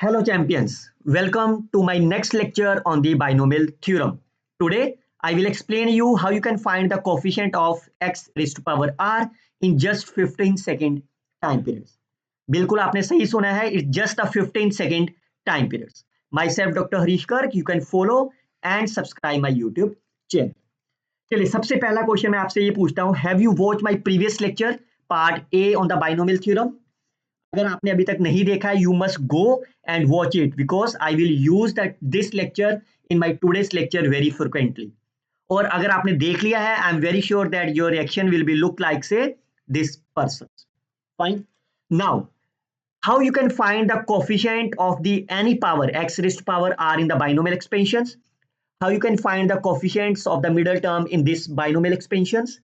Hello champions, welcome to my next lecture on the binomial theorem. Today I will explain you how you can find the coefficient of x raised to power r in just 15 second time periods. बिल्कुल आपने सही सुना है, it's just a 15 second time periods. Myself Dr. Harish Kark, you can follow and subscribe my YouTube channel. चलिए सबसे पहला question मैं आपसे ये पूछता हूँ, have you watch my previous lecture part A on the binomial theorem? अगर आपने अभी तक नहीं देखा है, you must go and watch it because I will use that this lecture in my today's lecture very frequently. और अगर आपने देख लिया है, I am very sure that your reaction will be look like say this person. Fine. Now how you can find the coefficient of the any power x raised to power r in the binomial expansions, how you can find the coefficients of the middle term in this binomial expansions,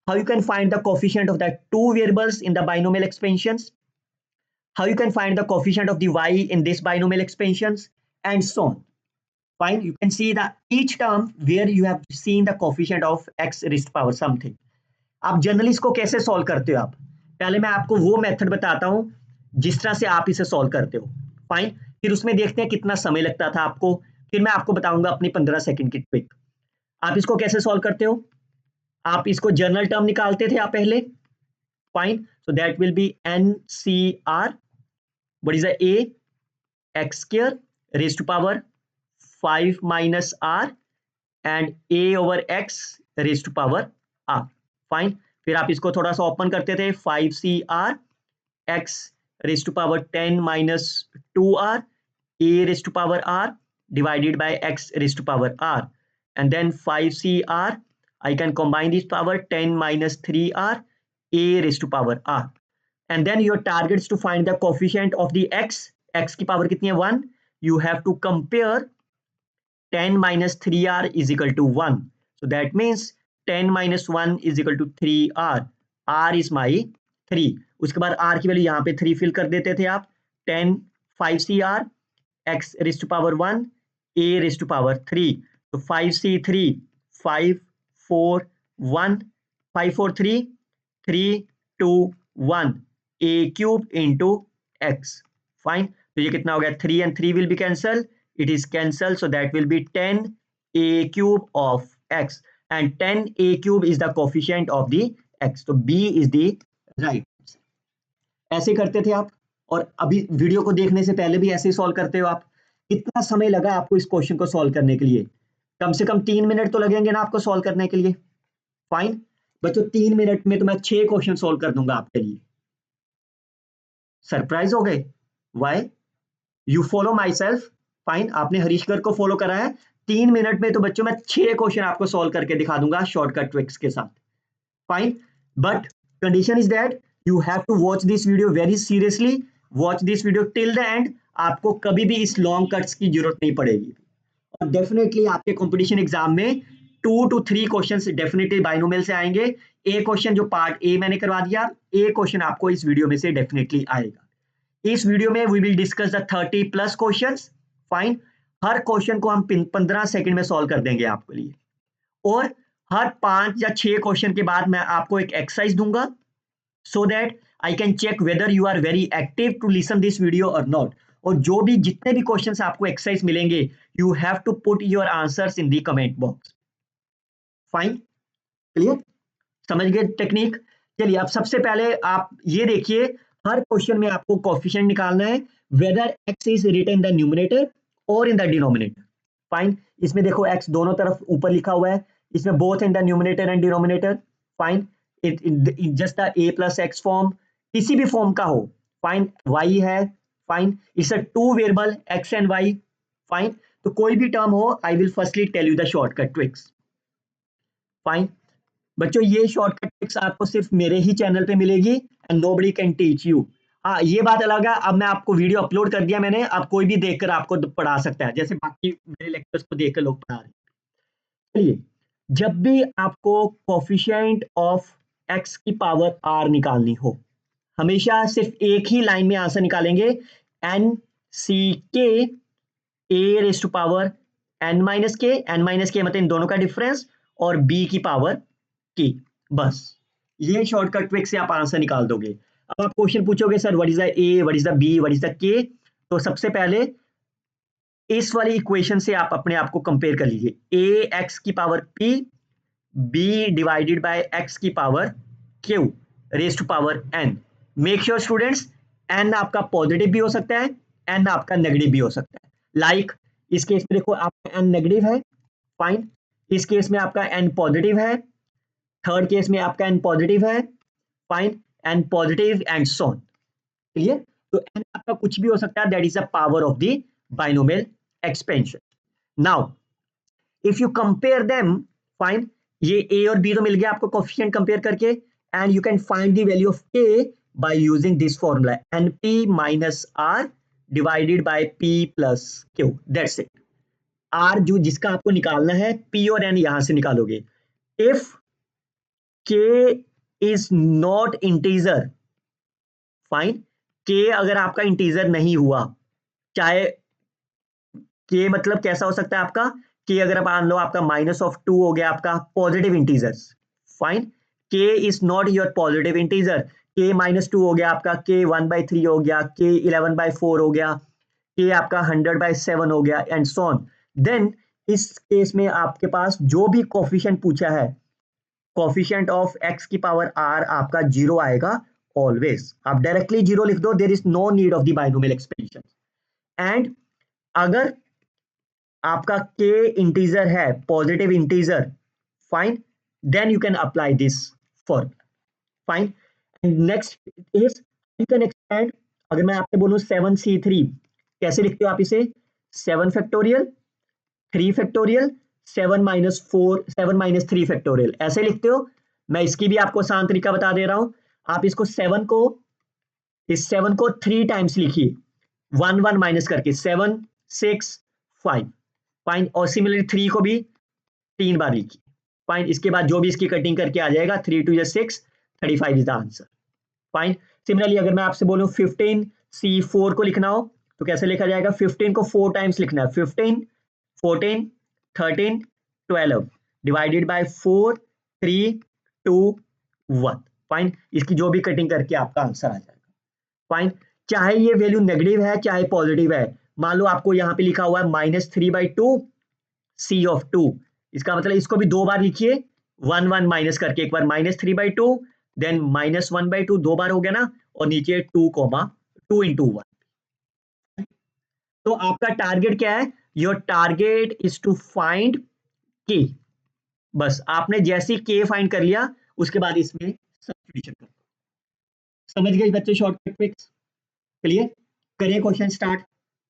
how you can find the coefficient of the two variables in the binomial expansions, how you can find the coefficient of the y in this binomial expansions, and so on. Fine, you can see the each term where you have seen the coefficient of x raised to power something. आप generally इसको कैसे solve करते हो? आप पहले मैं आपको वो मेथड बताता हूं जिस तरह से आप इसे सॉल्व करते हो. फाइन, फिर उसमें देखते हैं कितना समय लगता था आपको, फिर मैं आपको बताऊंगा अपनी 15 सेकंड की ट्रिक. आप इसको कैसे सॉल्व करते हो? आप इसको जनरल टर्म निकालते थे आप पहले. Fine, so that will be N C R. what is the a? x square raised to power 5 minus r and a over x raised to power r. Fine, फिर आप इसको थोड़ा सा ओपन करते थे, 5cr x raised to power 10 minus 2r a raised to power r divided by x raised to power r, and then 5cr I can combine this power 10 minus 3r a raised to power r, and then your target is to find the coefficient of the x की power कितनी है 1. you have to compare 10 minus 3r is equal to 1, so that means 10 minus 1 is equal to 3r. r is my 3. उसके बाद r की value यहाँ पे 3 fill कर देते थे आप. 10 5cr x raised to power 1 a raised to power 3, so 5c3 5 4 1 5 4 3 3 2 1 a cube into x. Fine, तो ये कितना हो गया? 3 and 3 will be cancel, it is cancelled, so that will be 10 a cube of x, and 10 a cube is the coefficient of the x, so b is the right. ऐसे करते थे आप, और अभी वीडियो को देखने से पहले भी ऐसे सॉल्व करते हो आप. कितना समय लगा आपको इस क्वेश्चन को सॉल्व करने के लिए? कम से कम 3 मिनट तो लगेंगे ना आपको सॉल्व करने के लिए. फाइन बच्चों, 3 मिनट में तो मैं 6 क्वेश्चन सॉल्व कर दूंगा आपके लिए. सरप्राइज हो गए? Why? You follow myself. Fine, आपने हरीश कर को फॉलो करा है. 3 मिनट में तो बच्चों मैं 6 क्वेश्चन आपको सॉल्व करके दिखा दूंगा शॉर्टकट ट्रिक्स के साथ. Fine, but condition is that you have to watch this video very seriously. Watch this video till the end. आपको कभी भी इस लॉन्ग कट्स की जरूरत नहीं पड़ेगी, और डेफिनेटली आपके कंपटीशन एग्जाम में 2 to 3 क्वेश्चन डेफिनेटली बाइनोमियल से आएंगे. एक क्वेश्चन जो पार्ट ए मैंने करवा दिया, एक क्वेश्चन आपको इस वीडियो में से डेफिनेटली आएगा. इस वीडियो में we will discuss the 30 plus questions. Fine, हर क्वेश्चन को हम 15 सेकंड में सॉल्व कर देंगे आपके लिए, और हर 5 या 6 क्वेश्चन के बाद मैं आपको एक एक्सरसाइज दूंगा, so that I can check whether you are very active to listen this video और नॉट. और जो भी जितने भी क्वेश्चंस आपको एक्सरसाइज मिलेंगे, you have to put your answers in the comment box. Fine, clear? समझ गए टेक्निक? चलिए, अब सबसे पहले आप ये देखिए, हर क्वेश्चन में आपको कोएफिशिएंट निकालना है, whether x is written in the numerator और इन द डिनोमिनेटर. फाइन, इसमें देखो x दोनों तरफ ऊपर लिखा हुआ है, इसमें both in the numerator and denominator. Fine, it just the a plus x form, किसी भी फॉर्म का हो. फाइन, y है. Fine, it's a two variable x and y. Fine, तो कोई भी टर्म हो, I will firstly tell you the shortcut tricks. Fine बच्चों, ये शॉर्टकट ट्रिक्स आपको सिर्फ मेरे ही चैनल पे मिलेगी, and nobody can teach you. हाँ, ये बात अलग है, अब मैं आपको वीडियो अपलोड कर दिया मैंने, अब कोई भी देखकर आपको पढ़ा सकता है, जैसे बाकी मेरे लेक्चर्स को देखकर लोग पढ़ा रहे हैं. चलिए, जब भी आपको कोएफिशिएंट ऑफ x की पावर r निकालनी हो, हमेशा सिर्फ एक ही लाइन में आंसर निकालेंगे, n c k a raise to power n minus K. n minus K मतलब इन दोनों का डिफरेंस, और b की पावर k. बस ये शॉर्टकट ट्रिक से आप आंसर निकाल दोगे. अब आप क्वेश्चन पूछोगे, sir what is the a, what is the b, what is the k? तो सबसे पहले इस वाली इक्वेशन से आप अपने आप को कंपेयर कर लीजिए, ए एक्स की power p b divided by x की power q raise to power n. Make sure students, n आपका पॉजिटिव भी हो सकता है, एन आपका नेगेटिव भी हो सकता है। लाइक इस केस में देखो आपका एन नेगेटिव है, फाइन। इस केस में आपका एन पॉजिटिव है, थर्ड केस में आपका एन पॉजिटिव है, fine, n positive and so on. Clear? तो एन आपका कुछ भी हो सकता है, that is the power of the binomial expansion. Now if you compare them, fine, ये ए और बी तो मिल गया आपको कोफिशिएंट कंपेयर करके, and you can find the value of के bye using this formula np minus r divided by p plus q, that's it. R जो जिसका आपको निकालना है, p और n यहां से निकालोगे। If k is not integer, fine, k अगर आपका इंटीजर नहीं हुआ, चाहे के मतलब कैसा हो सकता है आपका, के अगर मान लो आपका -2 हो गया आपका पॉजिटिव इंटीजर्स, फाइन, के is not your positive integer, के -2 हो गया आपका, के 1/3 हो गया, के 11/4 हो गया, के आपका 100/7 हो गया एंड सो ऑन। देन इस केस में आपके पास जो भी कोफिशिएंट पूछा है, कोफिशिएंट ऑफ एक्स की पावर आर आपका 0 आएगा ऑलवेज। आप डायरेक्टली 0 लिख दो, there is no need of the binomial expansion. And अगर आपका k इंटीजर है, positive integer, fine, then you can apply this formula, fine. And next is you can expand. अगर मैं आपसे बोलूं 7c3, कैसे लिखते हो आप इसे? 7 फैक्टोरियल, 3 फैक्टोरियल, 7 - 3 फैक्टोरियल, ऐसे लिखते हो। मैं इसकी भी आपको आसान तरीका बता दे रहा हूं। आप इसको 7 को, इस 7 को 3 टाइम्स लिखिए, 1 1 माइनस करके, 7 6 5, फाइन। और सिमिलरली 3 को भी 3 बार लिखिए, फाइन। इसके बाद जो भी इसकी कटिंग करके आ जाएगा, 3 2 6, 35 is the answer, fine. Similarly अगर मैं आपसे बोलूं 15c4 को लिखना हो, तो कैसे लिखा जाएगा? 15 को 4 टाइम्स लिखना है, 15 14 13 12 डिवाइडेड बाय 4 3 2 1, फाइन। इसकी जो भी कटिंग करके आपका आंसर आ जाएगा, फाइन। चाहे ये वैल्यू नेगेटिव है चाहे पॉजिटिव है, मान लो आपको यहाँ पे लिखा हुआ है -3/2 c ऑफ 2, इसका मतलब इसको भी 2 बार लिखिए, 1 1 माइनस करके, एक बार -3/2 देन -1/2, 2 बार हो गया ना, और नीचे 2 × 1। तो आपका टारगेट क्या है? Your target is to find k. बस आपने जैसे ही के फाइंड कर लिया, उसके बाद इसमें सब्स्टिट्यूशन कर दो। समझ गए बच्चे शॉर्टकट ट्रिक्स? क्लियर? करें क्वेश्चन स्टार्ट।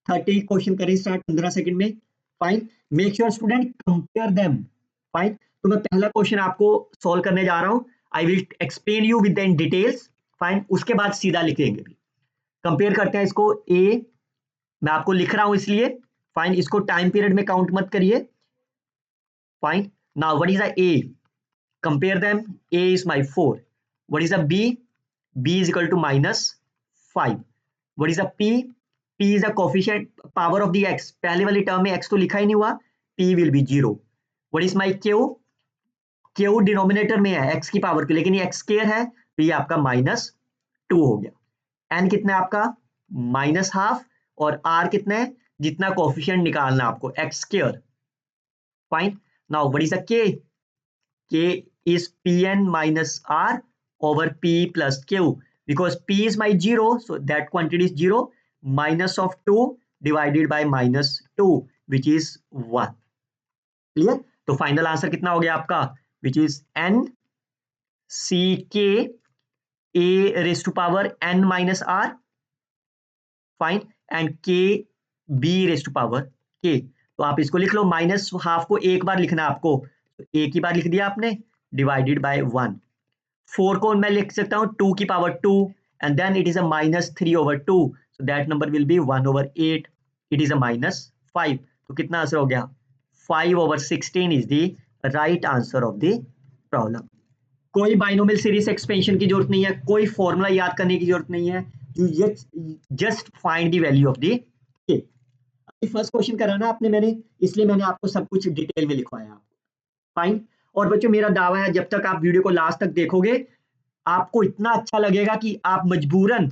30 क्वेश्चन करें स्टार्ट 15 सेकंड में, fine. Make sure student compare them, fine. तो मैं पहला क्वेश्चन आपको सॉल्व करने जा रहा हूं, I will explain you with the details, fine. उसके बाद सीधा लिखेंगे भी। कंपेयर करते हैं इसको। ए मैं आपको लिख रहा हूं इसलिए, फाइन, इसको टाइम पीरियड में काउंट मत करिए, fine. Now what is the a? Compare them, a is my 4। What is the b? b is equal to -5. What is the p? p is the coefficient power of the x. पहले वाली term में x तो लिखा ही नहीं हुआ, p will be 0. What is my q? q denominator में है x की पावर की, लेकिन ये x स्क्वायर है, तो ये आपका -2 हो गया। n कितना है आपका? -12, और r कितना है? जितना कोफिशिएंट निकालना आपको, x square, fine. Now what is the k? k is pn minus r over p plus q, because p is my 0, so that quantity is 0, minus of 2 divided by -2, which is 1. Clear? तो final answer कितना हो गया आपका? which is n c k a raised to power n minus r, fine, and k b raised to power k। तो आप इसको लिख लो, -12 को एक बार लिखना आपको, तो एक ही बार लिख दिया आपने, डिवाइडेड बाय 1। 4 को मैं लिख सकता हूँ 2 की power 2, and then it is a -3/2, so that number will be 1/8, it is a -5। तो कितना आंसर हो गया? 5/16 is the right answer of the problem. कोई बाइनोमियल सीरीज एक्सपेंशन की जरूरत नहीं है, कोई फॉर्मूला याद करने की जरूरत नहीं है, you just find the value of the के। फर्स्ट क्वेश्चन कराना आपने, मैंने इसलिए मैंने आपको सब कुछ डिटेल में लिखवाया, फाइन। और बच्चों मेरा दावा है, जब तक आप वीडियो को लास्ट तक देखोगे, आपको इतना अच्छा लगेगा कि आप मजबूरन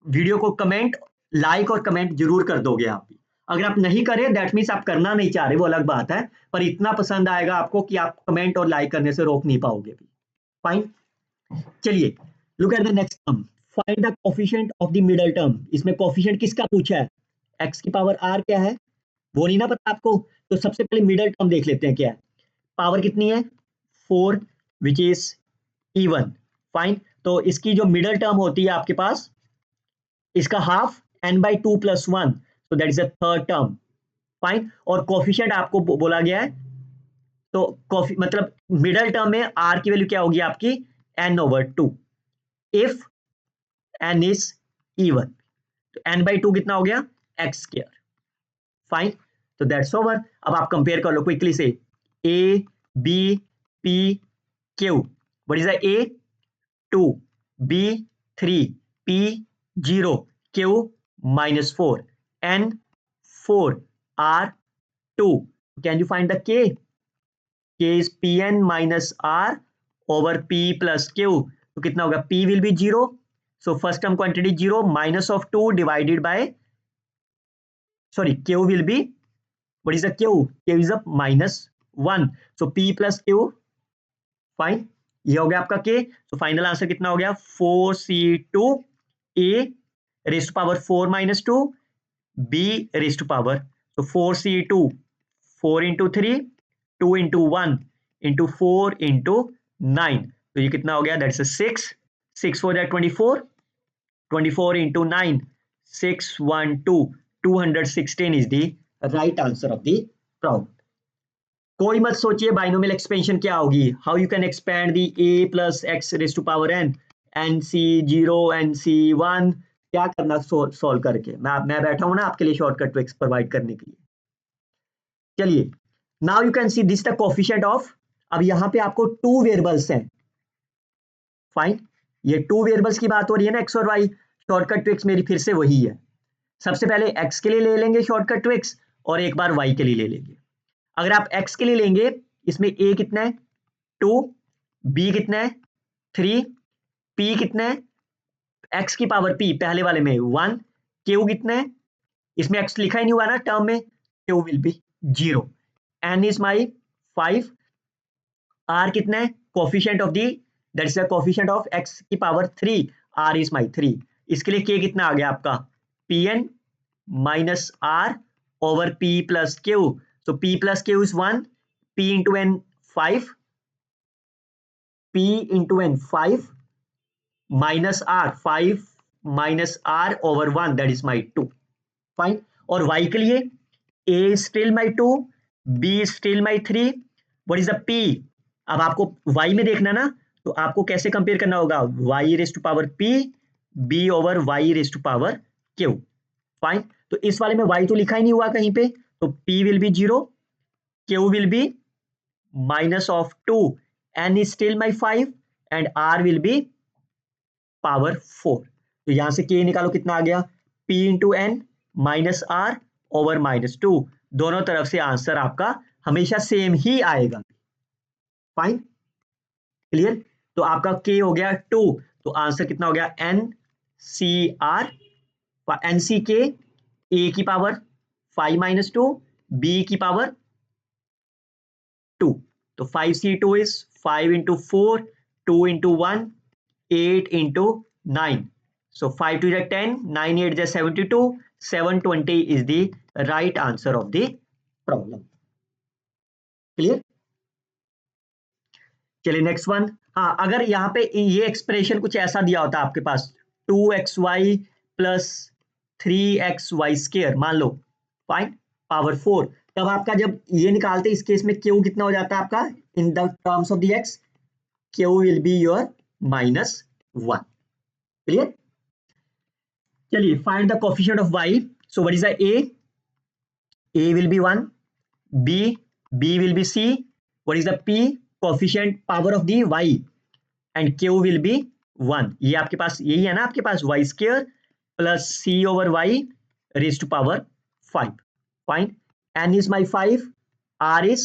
वीडियो को कमेंट लाइक और कमेंट जरूर कर दोगे आप भी। अगर आप नहीं करें दैट मीन्स आप करना नहीं चाह रहे, वो अलग बात है, पर इतना पसंद आएगा आपको कि आप कमेंट और लाइक करने से रोक नहीं पाओगे भी। फाइन, चलिए look at the next term, find the coefficient of the middle term. इसमें कोफिशिएंट किसका पूछा है, एक्स की पावर आर क्या है वो नहीं ना पता आपको, तो सबसे पहले मिडल टर्म देख लेते हैं क्या है। पावर कितनी है 4 विच इज इवन। फाइन, तो इसकी जो मिडल टर्म होती है आपके पास, इसका half n/2 + 1, so that is the third term. Fine, और कोफिशिएंट आपको बोला गया है, तो मतलब मिडल टर्म में r की वैल्यू क्या होगी आपकी n/2 if n is even, तो n/2 कितना हो गया x²। फाइन, तो दैट्स ओवर। अब आप कंपेयर कर लो क्विकली से, a b p q, what is the a 2 b 3 p 0 q -4 n 4 r 2, can you find the k? K is pn minus r over p plus q, तो कितना होगा p will be 0, so first term quantity 0 minus of 2 divided by, sorry, q will be, what is the q? Q is a -1, so p plus q, fine, ये हो गया आपका k। तो final answer कितना हो गया 4c2 a raised to power 4 - 2 b raised to power, so 4c2 4 into 3 2 into 1 into 4 into 9, तो ये कितना हो गया that's 6 6 4 24 24 into 9 612 216 is the right answer of the problem. कोई मत सोचिए बाइनोमियल एक्सपेंशन क्या होगी, how you can expand the a plus x raise to power n, nc0 nc1, क्या करना सॉल्व करके, मैं बैठा हूं ना आपके लिए शॉर्टकट ट्रिक्स प्रोवाइड करने के लिए। चलिए now you can see this the coefficient of, अब यहाँ पे आपको 2 वेरिएबल्स हैं। फाइन, ये 2 वेरिएबल्स की बात हो रही है ना, एक्स और वाई। शॉर्टकट ट्रिक्स मेरी फिर से वही है, सबसे पहले एक्स के लिए ले लेंगे शॉर्टकट ट्रिक्स और एक बार वाई के लिए ले लेंगे। अगर आप x के लिए लेंगे, इसमें a कितना है 2, b कितना है 3, p कितना है x की पावर p पहले वाले में 1, q कितना है, इसमें x लिखा ही नहीं हुआ ना टर्म में, q will B 0, n is my 5, r कितना है coefficient of the, that is the coefficient of x की पावर 3, r इज माई 3, इसके लिए k कितना आ गया आपका pn minus r over p plus q, so p plus q is 1, p into n 5, p into n 5 minus r 5 minus r over 1, that is my 2. Fine, और y के लिए a is still my 2, b is still my 3, what is the p? अब आपको y में देखना ना, तो आपको कैसे कंपेयर करना होगा, y raised to power p b over y raised to power q. Fine, तो इस वाले में y तो लिखा ही नहीं हुआ कहीं पे, तो p will be 0, q will be minus of 2, n is still my 5 and r will be power 4, तो यहां से k निकालो कितना आ गया p into n minus r over -2, दोनों तरफ से आंसर आपका हमेशा सेम ही आएगा। फाइन, क्लियर, तो आपका k हो गया 2, तो आंसर कितना हो गया NCR, NCK a की पावर 5 - 2 b की पावर 2, तो 5c2 is 5 into 4 2 into 1 8 into 9, so 5 to the 10 9 8 is 72 720 is the right answer of the problem. Clear, चलिए नेक्स्ट वन। हाँ, अगर यहाँ पे ये एक्सप्रेशन कुछ ऐसा दिया होता आपके पास 2xy प्लस 3xy², मान लो, फाइन, पावर 4, तब आपका जब ये निकालते इस केस में q कितना हो जाता है आपका in the terms of the x, q will be your -1। Clear, चलिए find the coefficient of y, so what is the a will be 1, b will be c, what is the p, coefficient power of the y, and q will be 1, ये आपके पास यही है ना आपके पास y² plus c over y raised to power 5, fine, n is my 5, r is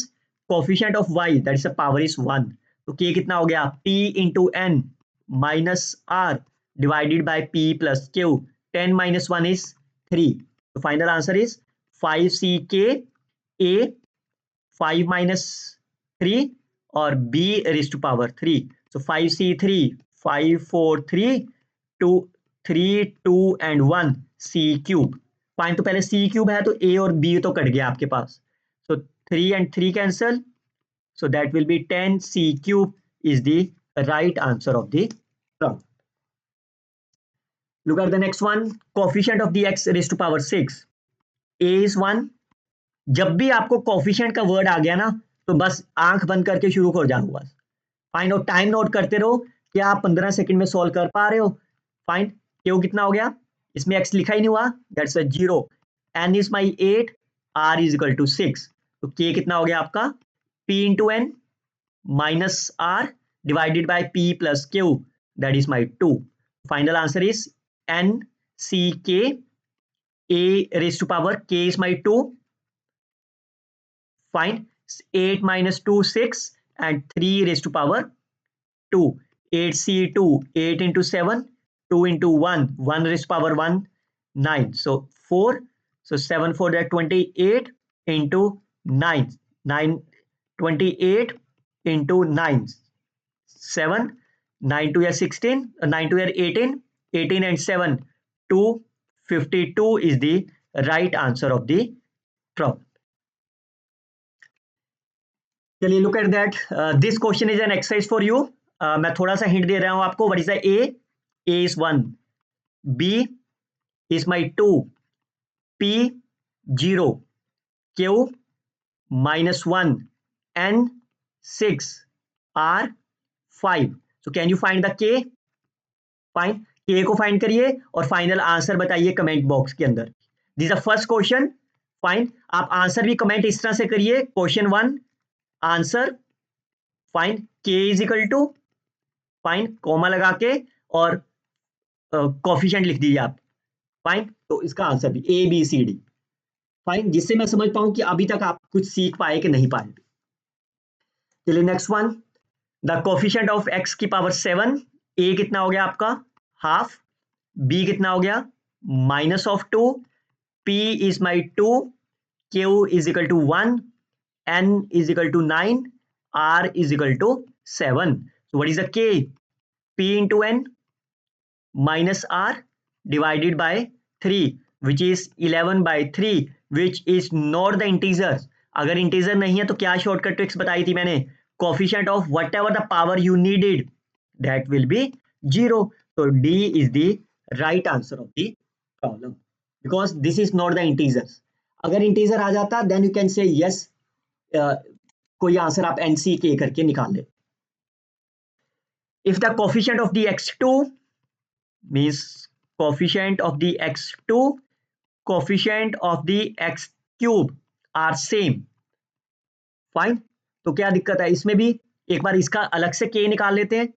coefficient of y, that is the power is 1, तो k कितना हो गया p into n minus r divided by p plus q, 10 - 1 is 3. तो final answer is 5ck a 5 minus 3 और b raised to power 3. So 5c3 5 4 3 2 3 2 and 1 c cube. Fine, तो पहले c cube है तो a और b तो cut गया आपके पास. So 3 and 3 cancel. So that will be 10 c cube is the right answer of the problem. Look at the next one. Coefficient of the x raised to power 6. a is 1. जब भी आपको coefficient का word आ गया ना तो बस आंख बंद करके शुरू कर जाओ बस. फाइन, और टाइम नोट करते रहो कि आप 15 सेकंड में सॉल्व कर पा रहे हो. फाइन, क्यों कितना हो गया, इसमें x लिखा ही नहीं हुआ, that's a 0. n is my 8, r is equal to 6. तो k कितना हो गया आपका, p into n minus r divided by p plus q, that is my 2. Final answer is n c k a raised to power k is my 2. Fine, 8 minus 2 6 and 3 raised to power 2. 8c2 8 into 7 2 into 1 1 raised to power 1 9. So 4. So 7 4 that 28 into 9 9 28 into 9 7 9 to 16 9 to 18 18 and 7 2 52 is the right answer of the problem. चलिए, look at that. This question is an exercise for you. मैं थोड़ा सा hint दे रहा हूं आपको. What is the A? A is 1. B is my 2. P 0. Q minus 1. N 6. R 5. So can you find the K? Fine. K को find करिए और final answer बताइए कमेंट बॉक्स के अंदर. This is the first question. Fine, आप answer भी comment इस तरह से करिए. Question 1 answer, fine, k is equal to, fine, comma लगा के और कोफिशिएंट लिख दीजिए आप. फाइन, तो इसका आंसर भी A B C D. Fine, जिससे मैं समझ पाऊं कि अभी तक आप कुछ सीख पाए कि नहीं पाए. चलिए next one. The coefficient of x की पावर 7. a कितना हो गया आपका, हाफ. b कितना हो गया, minus of 2. p is my 2. q is equal to 1. n is equal to 9, r is equal to 7. So what is the k? p into n minus r divided by 3, which is 11 by 3, which is not the integers. अगर integer नहीं है तो क्या shortcut tricks बताई थी मैंने, coefficient of whatever the power you needed, that will be 0. So D is the right answer of the problem because this is not the integers. अगर integer आ जाता then you can say yes, कोई answer आप NCK करके निकाल ले. If the coefficient of the x2 means coefficient of the x2, coefficient of the x cube are same. Fine, तो क्या दिक्कत है इसमें भी. एक बार इसका अलग से k निकाल लेते हैं.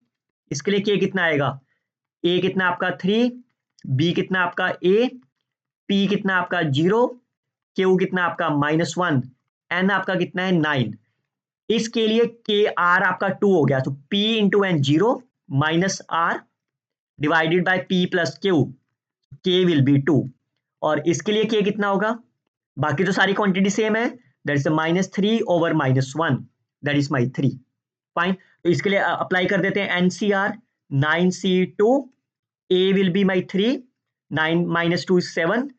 इसके लिए k कितना आएगा, a कितना आपका 3, b कितना आपका a, p कितना आपका 0, q कितना आपका -1, n आपका कितना है 9. इसके लिए के आर आपका 2 हो गया. तो p into n 0 minus r divided by p plus q, k will be 2. और इसके लिए k कितना होगा, बाकी तो सारी क्वांटिटी सेम है, that is -3 over -1, that is my 3. Fine, तो इसके लिए अप्लाई कर देते हैं NCR. 9c2, a will be my 3, 9 minus 2 is 7,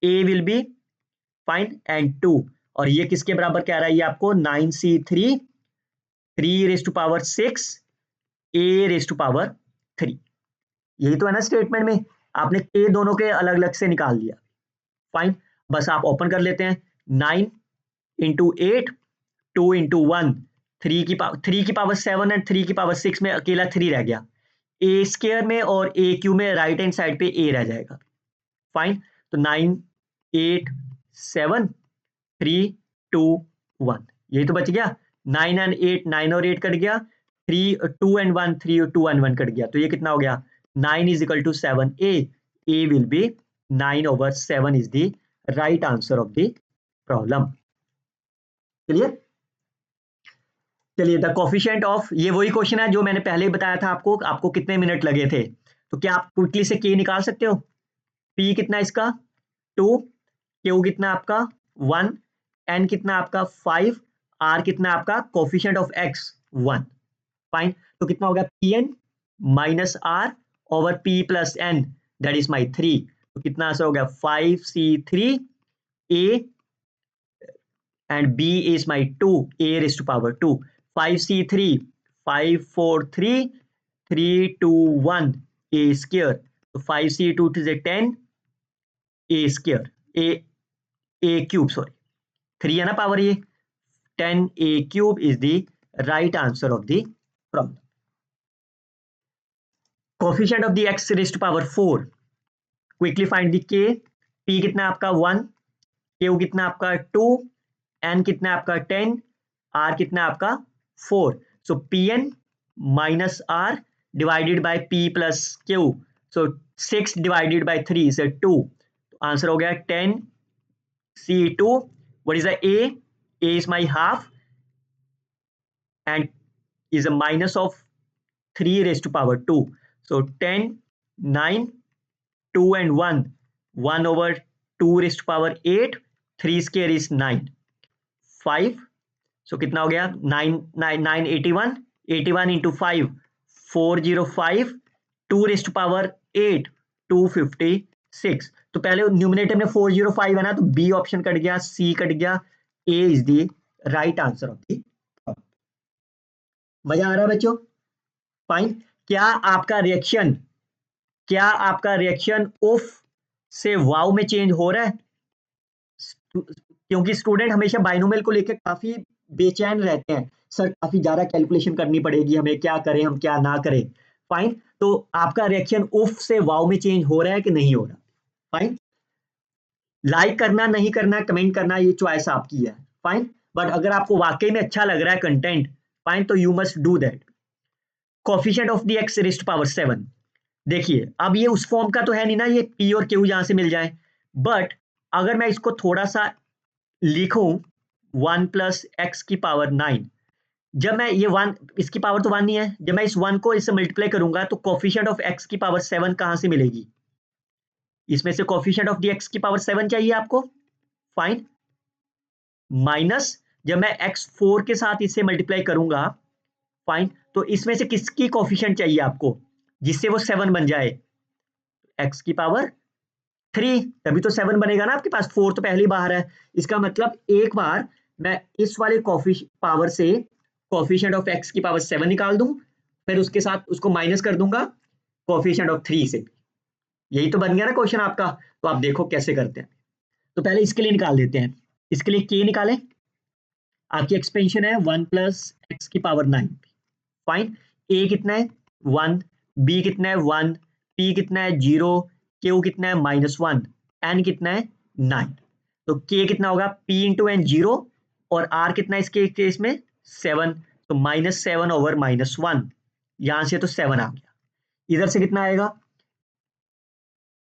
a will B, fine, and 2. और ये किसके बराबर कह रहा है ये आपको, 9c3 3 raised to power 6 a raised to power 3. यही तो है ना स्टेटमेंट में, आपने k दोनों के अलग अलग से निकाल लिया. फाइन, बस आप ओपन कर लेते हैं. 9 इंटू 8 2 इंटू 1 3 की पावर 7 एंड 3 की पावर 6 में अकेला 3 रह गया. a स्क्वायर में और a क्यूब में राइट हैंड साइड पे a रह जाएगा. फाइन, तो 9 8 7 3 2 1, यही तो बच गया. 9 एंड 8 9 और 8 कट गया. 3 2 एंड 1 3 और 2 एंड 1 कट गया. तो ये कितना हो गया, 9 is equal to 7a. a will be 9 over 7 is the right answer of the problem. Clear. चलिए, द कोफिशिएंट ऑफ, ये वही क्वेश्चन है जो मैंने पहले ही बताया था आपको कितने मिनट लगे थे. तो क्या आप क्विकली से k निकाल सकते हो. p कितना इसका, 2, क्यू कितना आपका 1, एन कितना आपका 5, आर कितना आपका कोफिशिएंट ऑफ एक्स 1। फाइन, तो कितना हो गया p n minus r over p plus n, that is my 3। तो कितना आंसर हो गया 5c3 a and b is my 2 a raised to power 2, 5c3 5 4 3 3 2 1 a square, so 5c2 is a 10 a square a cube, sorry 3 है ना power, ये 10 a cube is the right answer of the problem. Coefficient of the x raised to power 4, quickly find the k, p कितना आपका 1, q कितना आपका 2, n कितना आपका 10, r कितना आपका 4, so pn minus r divided by p plus q, so 6 divided by 3 is 2, answer हो गया 10 c2, what is the a is my half and is a minus of 3 raised to power 2, so 10 9 2 and 1 1 over 2 raised to power 8, 3 square is 9 5, so कितना हो गया 9 9 9 81 81 into 5 405 2 raised to power 8 256, तो पहले numerator में 405 है ना, तो बी ऑप्शन कट गया, सी कट गया, A is the right answer of the. मजा आ रहा है बच्चों? फाइन, क्या आपका रिएक्शन उफ से वाव में चेंज हो रहा है? क्योंकि स्टूडेंट हमेशा बाइनोमियल को लेकर काफी बेचैन रहते हैं, सर काफी ज्यादा कैलकुलेशन करनी पड़ेगी हमें, क्या करें हम क्या ना करें। फाइन, तो आपका रिएक्शन उफ से वाव में चेंज हो रहा है कि नहीं हो रहा? फाइन, लाइक करना नहीं करना कमेंट करना ये चॉइस आपकी है। फाइन, बट अगर आपको वाकई में अच्छा लग रहा है कंटेंट, फाइन, तो you must do that. Coefficient of the x raised to power 7, देखिए अब ये उस फॉर्म का तो है नहीं ना, ये पी और क्यू यहां से मिल जाए, बट अगर मैं इसको थोड़ा सा लिखूं 1 प्लस एक्स की पावर 9, जब मैं ये 1 इसकी पावर तो 1 नहीं है, जब मैं इस 1 को इससे मल्टीप्लाई करूंगा तो कोफिशिएंट ऑफ एक्स की पावर 7 कहां से मिलेगी? इसमें से कोफिशिएंट ऑफ द एक्स की पावर 7 चाहिए आपको। फाइन, माइनस जब मैं x4 के साथ इसे मल्टीप्लाई करूंगा, फाइन, तो इसमें से किसकी कोफिशिएंट चाहिए आपको जिससे वो 7 बन जाए? x की पावर 3, तभी तो 7 बनेगा ना आपके पास, 4 तो पहले ही बाहर है। इसका मतलब एक बार मैं इस वाले पावर से कोफिशिएंट ऑफ x की पावर 7 निकाल दूं, फिर उसके साथ उसको माइनस कर दूंगा कोफिशिएंट ऑफ 3 से। यही तो बन गया ना क्वेश्चन आपका। तो आप देखो कैसे करते हैं। तो पहले इसके लिए निकाल देते हैं, इसके लिए k निकालें, आपकी एक्सपेंशन है 1 प्लस एक्स की पावर 9। फाइन, a कितना है 1, b कितना है 1, p कितना है 0, q कितना है -1, n कितना है 9। तो k कितना होगा p इंटू एन 0 और r कितना है इसके केस में 7, तो -7 ओवर -1, यहां से तो 7 आ गया। इधर से कितना आएगा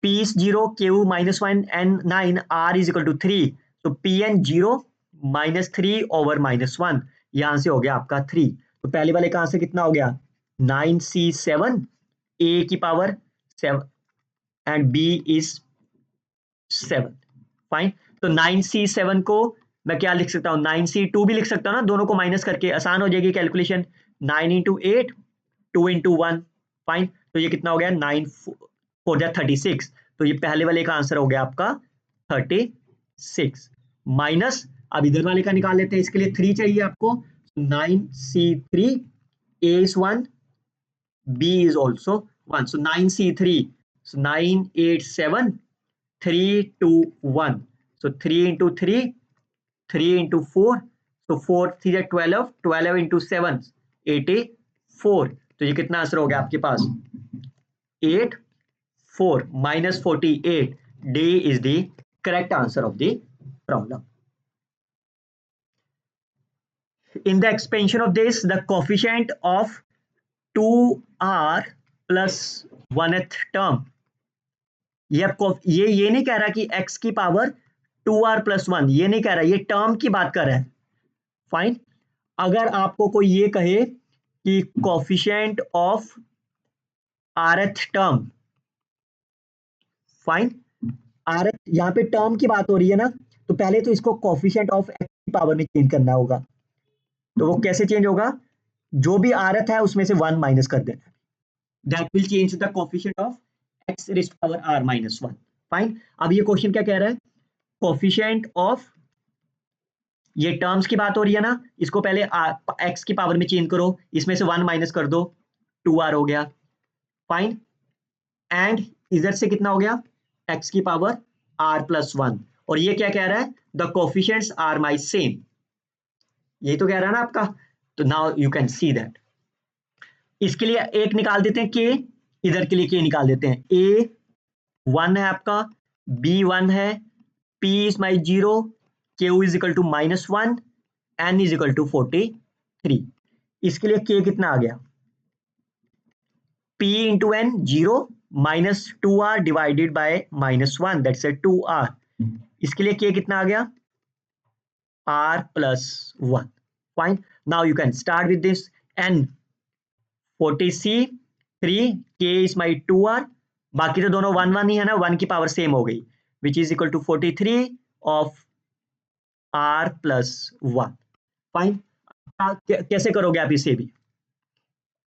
p is 0, q -1, n 9, r is equal to 3, तो pn 0 -3 ओवर -1, यहां से हो गया आपका 3। तो पहले वाले का आंसर कितना हो गया 9c7 a की power 7 and b is 7। Fine, तो 9c7 को मैं क्या लिख सकता हूं 9c2 भी लिख सकता हूं ना, दोनों को माइनस करके आसान हो जाएगी कैलकुलेशन। 9 इंटू 8 2 इंटू 1, फाइन, तो ये कितना हो गया 9 4 36, तो ये पहले वाले का आंसर हो गया आपका 36 माइनस, अब इधर वाले का निकाल लेते हैं, इसके लिए 3 चाहिए आपको, 9c3 a is 1 b is also 1, so 9c3, so 9 8 7 3 2 1, so 3 into 3 3 into 4, so 4 3 is 12 12 into 7 84, तो ये कितना आंसर हो गया आपके पास 8 4 -48, D is the correct answer of the problem. In the expansion of this, the coefficient of 2r plus 1th term, ये नहीं कह रहा कि x की पावर 2r plus 1, ये नहीं कह रहा, ये टर्म की बात कर रहा है। फाइन, अगर आपको कोई ये कहे कि coefficient of rth term, fine, R H यहाँ पे टर्म की बात हो रही है ना, तो पहले तो इसको कोफिशिएंट ऑफ एक्स की पावर में चेंज करना होगा। तो वो कैसे चेंज होगा, जो भी आरथ है उसमें से 1 माइनस कर देना, that will change the coefficient of x raise to power r minus 1। Fine. अब ये क्वेश्चन क्या कह रहा है, कोफिशिएंट ऑफ, ये टर्म्स की बात हो रही है ना, इसको पहले एक्स की पावर में चेंज करो, इसमें से 1 माइनस कर दो, 2r हो गया। फाइन। एंड इधर से कितना हो गया, एक्स की पावर r प्लस 1। और ये क्या कह रहा है, the coefficients are my same, यही तो कह रहा है ना आपका। तो now you can see that, इसके लिए एक निकाल देते हैं के, इधर के लिए के निकाल देते हैं। ए 1 है आपका, बी 1 है, p is my 0, q is equal to -1, n is equal to 43। इसके लिए के कितना आ गया, P into n 0 minus 2r divided by -1, that's 2r। इसके लिए k कितना आ गया, r plus 1। Fine. Now you can start with this, n 40c 3, k is my 2r, बाकी तो दोनों 1 1 ही है ना, 1 की पावर सेम हो गई, which is equal to 43 of r plus 1। Fine. कैसे करोगे आप इसे भी,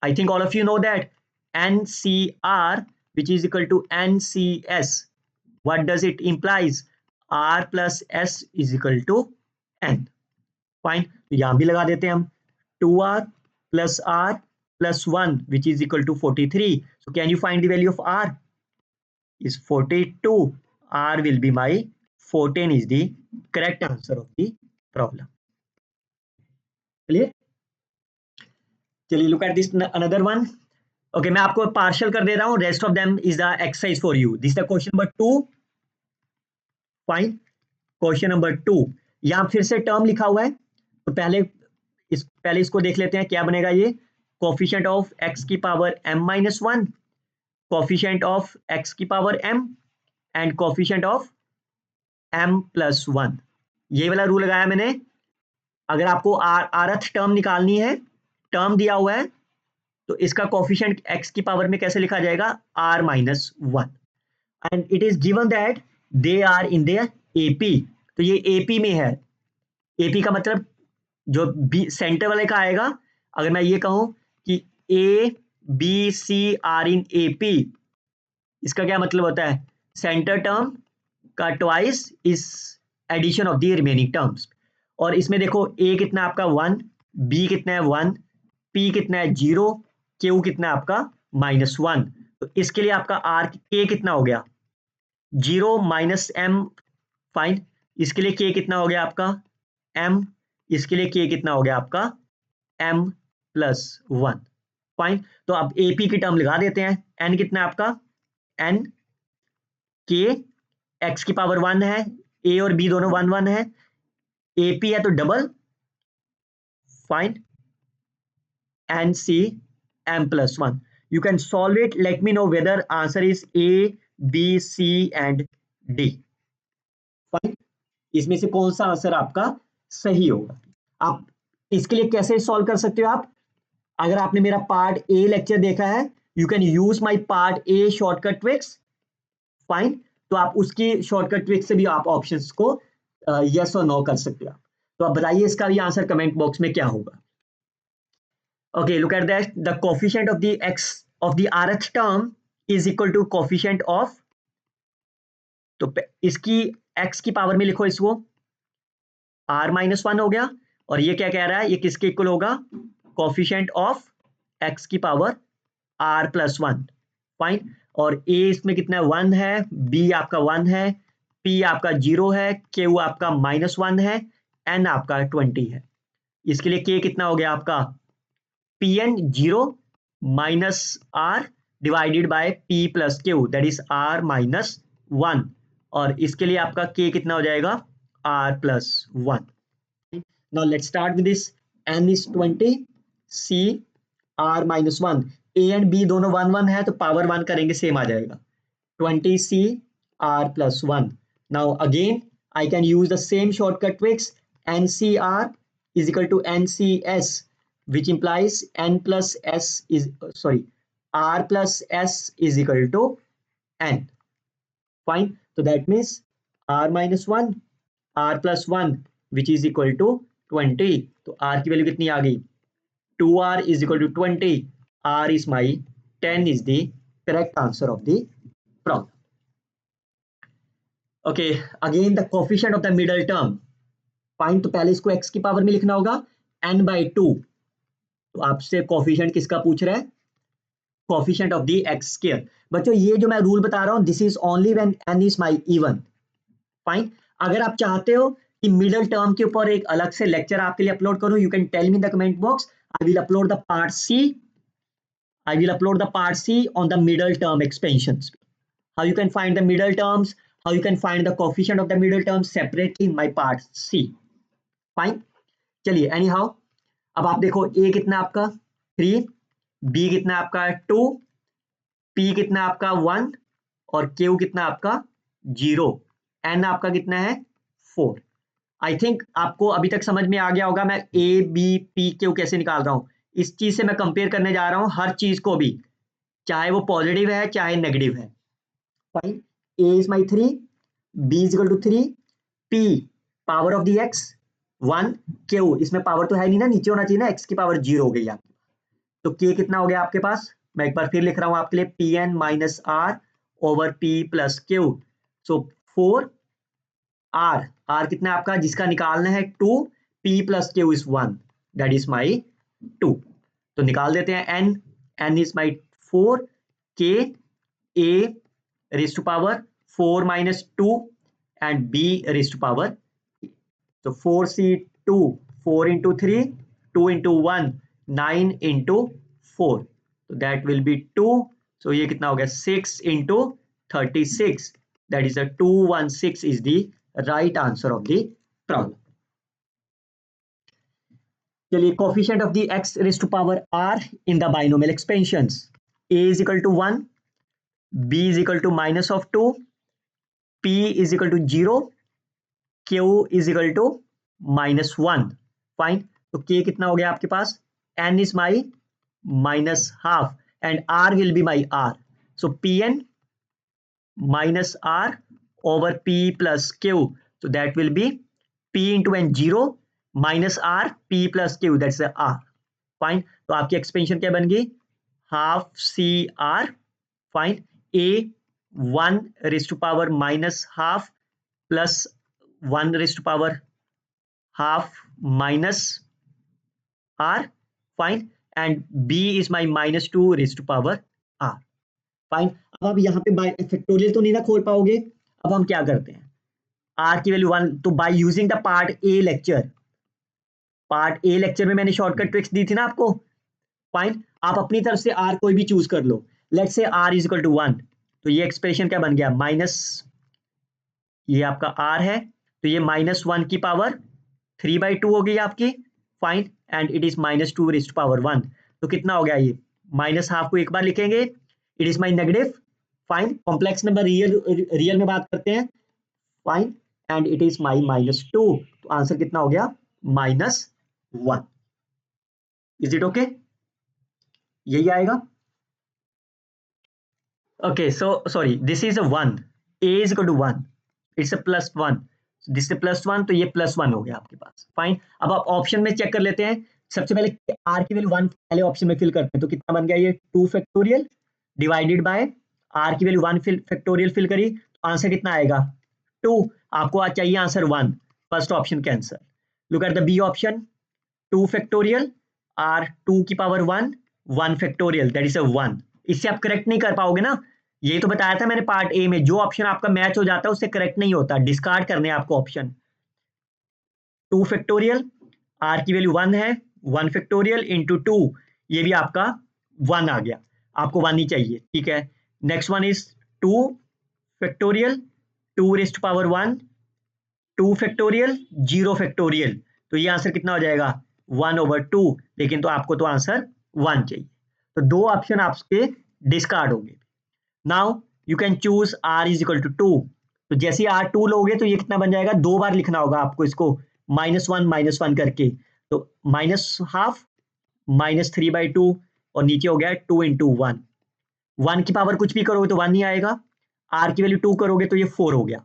I think all of you know that NCR, which is equal to NCS. What does it implies? R plus S is equal to N. Fine. तो यहाँ भी लगा देते हैं हम, 2R plus R plus 1, which is equal to 43. So can you find the value of R? Is 42. R will be my 14 is the correct answer of the problem. Clear? चलिए look at this another one. Okay, मैं आपको partial कर दे रहा हूं, rest of them is the exercise for you. This the question number 2। Fine. Question number 2, यहां फिर से term लिखा हुआ है, तो पहले इसको देख लेते हैं क्या बनेगा। ये कोफिशिएंट ऑफ एक्स की power m minus 1, coefficient of x की power m and coefficient of m plus 1। ये वाला रूल लगाया मैंने, अगर आपको आरथ टर्म निकालनी है, टर्म दिया हुआ है, तो इसका कोफिशिएंट x की पावर में कैसे लिखा जाएगा, r minus 1, and it is given that they are in there AP। तो ये AP में है, AP का मतलब जो बी सेंटर वाले का आएगा। अगर मैं ये कहूं कि ABC आर इन AP, इसका क्या मतलब होता है, सेंटर टर्म का twice is addition of the remaining terms. और इसमें देखो A कितना आपका 1, B कितना है 1, P कितना है 0, Q कितना है आपका -1। तो इसके लिए आपका R K कितना हो गया, 0 माइनस M। फाइन। इसके लिए K कितना हो गया आपका M, इसके लिए K कितना हो गया आपका M प्लस 1। फाइन। तो अब AP की टर्म लगा देते हैं, N कितना है आपका N, K X की पावर 1 है, A और B दोनों 1 1 है, AP है तो double. Fine. and C m plus 1. You can solve it. Let me know whether answer is A, B, C and D. Fine. इसमें से कौन सा आंसर आपका सही होगा। आप इसके लिए कैसे सॉल्व कर सकते हो आप, अगर आपने मेरा पार्ट ए लेक्चर देखा है, you can use my part A shortcut tricks. Fine. तो आप उसकी शॉर्टकट ट्रिक से भी आप ऑप्शंस को यस और नो कर सकते हो। तो आप बताइए इसका भी आंसर कमेंट बॉक्स में क्या होगा। Okay, look at that. The coefficient of the x of the rth term is equal to coefficient of, तो इसकी x की पावर में लिखो इसको, r माइनस 1 हो गया। और ये क्या कह रहा है, ये किसके इक्वल होगा, कोफिशिएंट ऑफ x की पावर r प्लस 1। फाइन। और a इसमें कितना है 1 है, b आपका 1 है, p आपका 0 है, q आपका -1 है, n आपका 20 है। इसके लिए k कितना हो गया आपका Pn 0 minus R divided by P plus Q, that is R minus 1। और इसके लिए आपका K कितना हो जाएगा, R plus 1। Now let's start with this, N is 20, C R minus 1, A and B दोनों 1 1 है, तो पावर 1 करेंगे सेम आ जाएगा, 20C R plus 1। Now again I can use the same shortcut tricks, NCR is equal to NCS, which implies n plus s is r plus s is equal to n। Fine. तो that means r minus one r plus one which is equal to 20। तो r की value कितनी आ गई 2r is equal to 20, r is my 10 is the correct answer of the problem. Okay, again the coefficient of the middle term. Find, तो पहले इसको x की power में लिखना होगा n by 2। तो आपसे कोफिशिएंट किसका पूछ रहा है coefficient of the x square. बच्चों ये जो मैं रूल बता रहा हूं this is only when n is my even. Fine, अगर आप चाहते हो कि मिडल टर्म के ऊपर एक अलग से लेक्चर आपके लिए अपलोड करूं, you can tell me in the comment box. I will upload the part C. I will upload the part C on the middle term expansions. How you can find the middle terms, how you can find the coefficient of the middle terms separately in my part C. Fine. चलिए anyhow, अब आप देखो A कितना आपका 3, B कितना आपका 2, P कितना आपका 1 और Q कितना आपका 0, N आपका कितना है 4। आई थिंक आपको अभी तक समझ में आ गया होगा मैं A B P Q कैसे निकाल रहा हूं। इस चीज से मैं कंपेयर करने जा रहा हूं हर चीज को भी, चाहे वो पॉजिटिव है चाहे नेगेटिव है। Fine, A is my 3, B is equal to 3, P power of the x 1, Q इसमें पावर तो है नहीं ना, नीचे होना चाहिए ना, x की पावर 0 हो गई आपकी। तो K कितना हो गया आपके पास, मैं एक बार फिर लिख रहा हूं आपके लिए Pn minus r over P plus Q। So 4 R कितना है आपका जिसका निकालना है 2, P plus Q is 1, that is my 2। तो निकाल देते हैं n is my 4, K A raised to power 4 minus 2 and B raised to power। So 4C2, 4 into 3, 2 into 1, 9 into 4। So that will be 2। So ये कितना हो गया 6 into 36, that is a 216 is the right answer of the problem। चलिए coefficient of the x raised to power r in the binomial expansions, a is equal to 1, b is equal to minus of 2, p is equal to 0, q is equal to minus 1। Fine, तो k कितना हो गया आपके पास, n is my minus half and r will be my r, so pn minus r over p plus q, so that will be p into n 0 minus r p plus q, that's a r। Fine, तो आपकी expansion क्या बन गई half c r. Fine, a 1 raised to power minus half plus 1 raised to power half minus r। Fine, and b is my minus 2 raised to power r। Fine, अब आप यहाँ पे factorial तो नहीं ना खोल पाओगे, अब हम क्या करते हैं r की वैल्यू 1, तो by using the part A lecture में मैंने शॉर्टकट ट्रिक्स दी थी ना आपको। फाइन, आप अपनी तरफ से r कोई भी चूज कर लो, let's say r is equal to 1, तो ये एक्सप्रेशन क्या बन गया माइनस, ये आपका r है, तो ये माइनस 1 की पावर 3/2 हो गई आपकी। Fine, and it is minus 2 raised to power 1, तो कितना हो गया ये माइनस हाफ को एक बार लिखेंगे, it is my negative. Fine, complex number real में बात करते हैं। Fine, and it is my minus 2, तो आंसर कितना हो गया -1। इज इट ओके, यही आएगा। Okay, so sorry, this is a 1, a is equal to 1, it's a +1, this से +1, तो ये +1 हो गया आपके पास। फाइन, अब आप ऑप्शन में चेक कर लेते हैं। सबसे पहले r की वैल्यू 1 पहले ऑप्शन में फिल करते हैं, तो कितना बन गया ये 2 फैक्टोरियल डिवाइडेड बाय r की वैल्यू 1 फैक्टोरियल फिल करी, तो आंसर कितना आएगा 2। आपको आज चाहिए answer 1, first option cancel. Look at the b option, 2 factorial r 2 की power 1, 1 factorial that is a 1। इससे आप करेक्ट नहीं कर पाओगे ना, ये तो बताया था मैंने पार्ट ए में, जो ऑप्शन आपका मैच हो जाता है उससे करेक्ट नहीं होता, डिस्कार्ड करने आपको ऑप्शन। 2 फैक्टोरियल, r की वैल्यू 1 है, 1 फैक्टोरियल इंटू 2, ये भी आपका 1 आ गया, आपको 1 ही चाहिए, ठीक है। Next one is 2 factorial, 2 raised to power 1, 2 factorial, 0 factorial, तो ये आंसर कितना हो जाएगा 1/2, लेकिन तो आपको तो आंसर 1 चाहिए, तो दो ऑप्शन आपके डिस्कार्ड हो गए। Now you can choose r is equal to 2, तो जैसे r 2 लोगे तो ये कितना बन जाएगा, दो बार लिखना होगा आपको इसको -1 करके, तो -12 -3/2 और नीचे हो गया 2 into 1, 1 की पावर कुछ भी करोगे तो 1 ही आएगा। r की वैल्यू 2 करोगे तो ये 4 हो गया।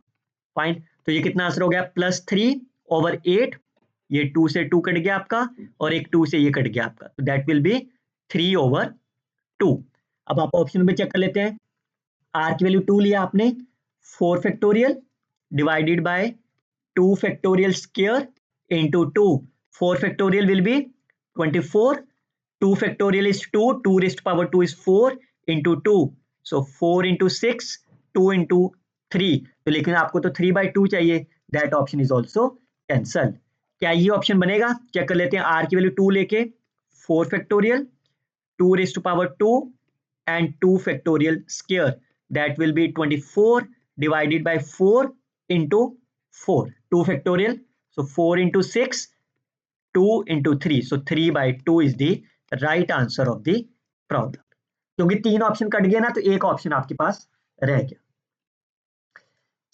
फाइन, तो ये कितना आंसर हो गया, +3/8। ये 2 से 2 कट गया आपका और एक 2 से ये कट गया आपका, तो दैट विल बी 3/2। अब आप ऑप्शन में चेक कर लेते हैं। r की वैल्यू 2 लिया आपने, 4 factorial divided bye 2 factorial square into 2. 4 factorial will be 24. 2 factorial is 2. 2 raised to power 2 is 4 into 2. So 4 into 6, 2 into 3. तो लेकिन आपको तो 3/2 चाहिए, that option is also cancel। क्या ये ऑप्शन बनेगा, चेक कर लेते हैं। r की वैल्यू 2 लेके 4 factorial 2 raised to power 2 and 2 factorial square, that will be 24 divided by 4 into 4, 2 factorial, so 4 into 6, 2 into 3, so 3/2 is the right answer of the problem। क्योंकि 3 option cut गए ना, तो एक ऑप्शन आपके पास रह गया।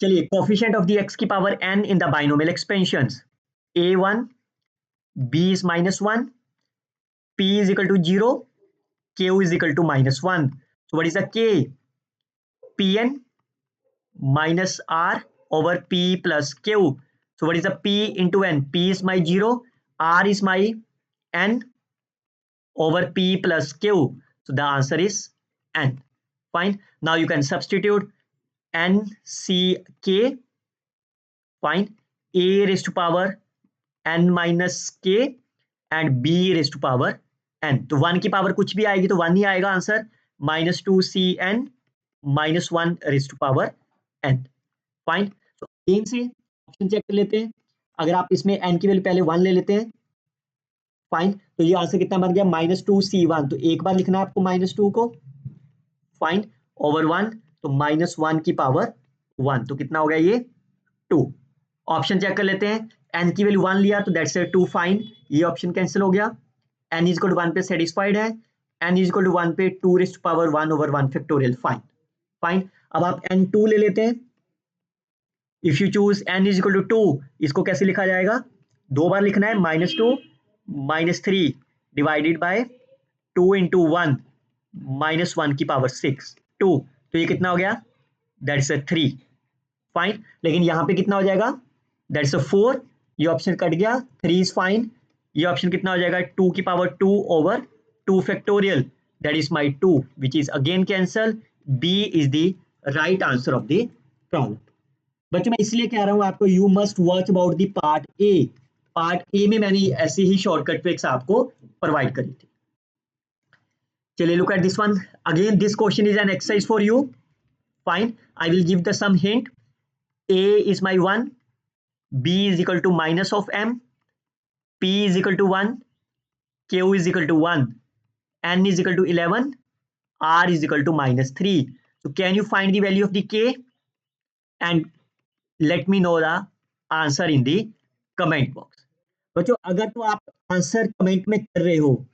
चलिए, कोफिशिएंट ऑफ द x की power n in the binomial expansions, a1 b is -1, p is equal to 0, q is equal to -1। so what is the k, pn minus r over p plus q। so what is the p into n, p is my 0, r is my n over p plus q, so the answer is n। fine, now you can substitute n c k, fine, a raised to power n minus k and b raised to power n। तो 1 की power कुछ भी आएगी तो 1 ही आएगा answer, -2cn -1 raised to power n। Fine, तो again से option check कर लेते हैं। अगर आप इसमें n की वैल्यू पहले 1 ले लेते हैं, फाइन, तो ये आंसर कितना बन गया, -2c1। तो एक बार लिखना है आपको -2 को, फाइन, ओवर 1, तो -1 की पावर 1, तो कितना हो गया ये 2। ऑप्शन चेक कर लेते हैं, n की वैल्यू 1 लिया तो दैट्स 2, फाइन, ये ऑप्शन कैंसिल हो गया। n इज इक्वल टू 1 पे सेटिस्फाइड है, n इज इक्वल टू 1 पे 2 raised to power 1 over 1 factorial, fine. Fine, अब आप n2 ले लेते हैं। If you choose n is equal to 2, इसको कैसे लिखा जाएगा, 2 बार लिखना है, -2 -3 डिवाइडेड बाय 2 into 1 -1 की पावर 6, 2, तो ये कितना हो गया, दैट्स 3। फाइन, लेकिन यहाँ पे कितना हो जाएगा, दैट्स 4, ये ऑप्शन कट गया, 3 इज फाइन। ये ऑप्शन कितना हो जाएगा, 2 की power 2 over 2 factorial, that is my 2, which is again cancel. B is the right answer of the problem. बच्चों मैं इसलिए कह रहा हूं आपको, you must watch about the part A. Part A में मैंने ऐसी ही शॉर्टकट ट्रिक्स आपको प्रोवाइड करी थी। चलिए, look at this one again, this question is an exercise for you. Fine, I will give the some hint. A is my 1, b is equal to minus of m, p is equal to 1, q is equal to 1, n is equal to 11, r is equal to -3। so can you find the value of the k and let me know the answer in the comment box। बच्चों अगर तो आप answer comment में कर रहे हो,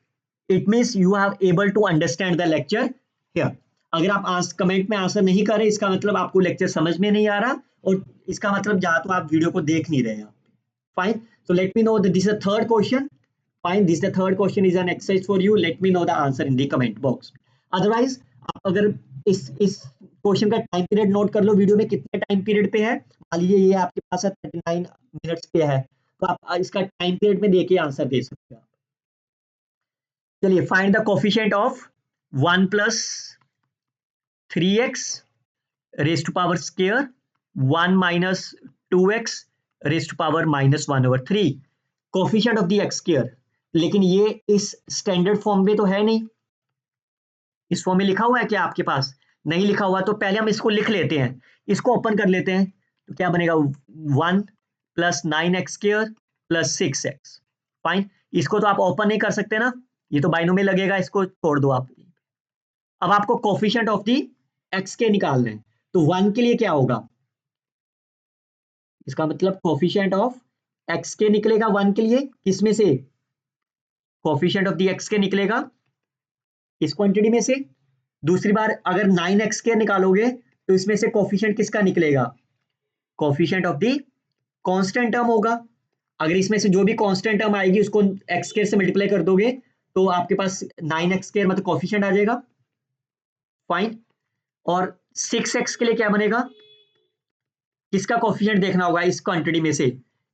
it means you have able to understand the lecture here. अगर आप कमेंट में आंसर नहीं कर रहे, इसका मतलब आपको लेक्चर समझ में नहीं आ रहा, और इसका मतलब या तो आप वीडियो को देख नहीं रहे हैं। Fine, so let me know that this is the third question. Fine, this the third question is an exercise for you, let me know the answer in the comment box. Otherwise आप अगर इस question का time period note कर लो, video में कितने time period पे है, मान लीजिए ये आपके पास 39 मिनट्स पे है, तो आप इसका टाइम पीरियड में देके आंसर दे सकते हो। चलिए, find the coefficient of 1 + 3x raised to power square 1 - 2x raised to power -1/3, coefficient of the x square. लेकिन ये इस स्टैंडर्ड फॉर्म में तो है नहीं, इस फॉर्म में लिखा हुआ है क्या आपके पास, नहीं लिखा हुआ, तो पहले हम इसको लिख लेते हैं, इसको ओपन कर लेते हैं। तो क्या बनेगा, 1 + 9x² + 6x। फाइन, इसको तो आप ओपन नहीं कर सकते ना, ये तो बाइनोमियल लगेगा, इसको छोड़ दो आप। अब आपको कोफिशिएंट ऑफ दी x के निकालना है, तो 1 के लिए क्या होगा, इसका मतलब कोफिशिएंट ऑफ x के निकलेगा 1 के लिए, किसमें से, कोफिशिएंट ऑफ दी x के निकलेगा इस क्वांटिटी में से। दूसरी बार अगर 9x² निकालोगे तो इसमें से कोफिशिएंट किसका निकलेगा, coefficient of the constant term होगा। अगर इसमें से जो भी कांस्टेंट टर्म आएगी उसको x² से मल्टीप्लाई कर दोगे तो आपके पास 9x² मतलब कोफिशिएंट आ जाएगा। फाइन, और 6x के लिए क्या बनेगा, किसका कोफिशिएंट देखना होगा इस क्वांटिटी में से,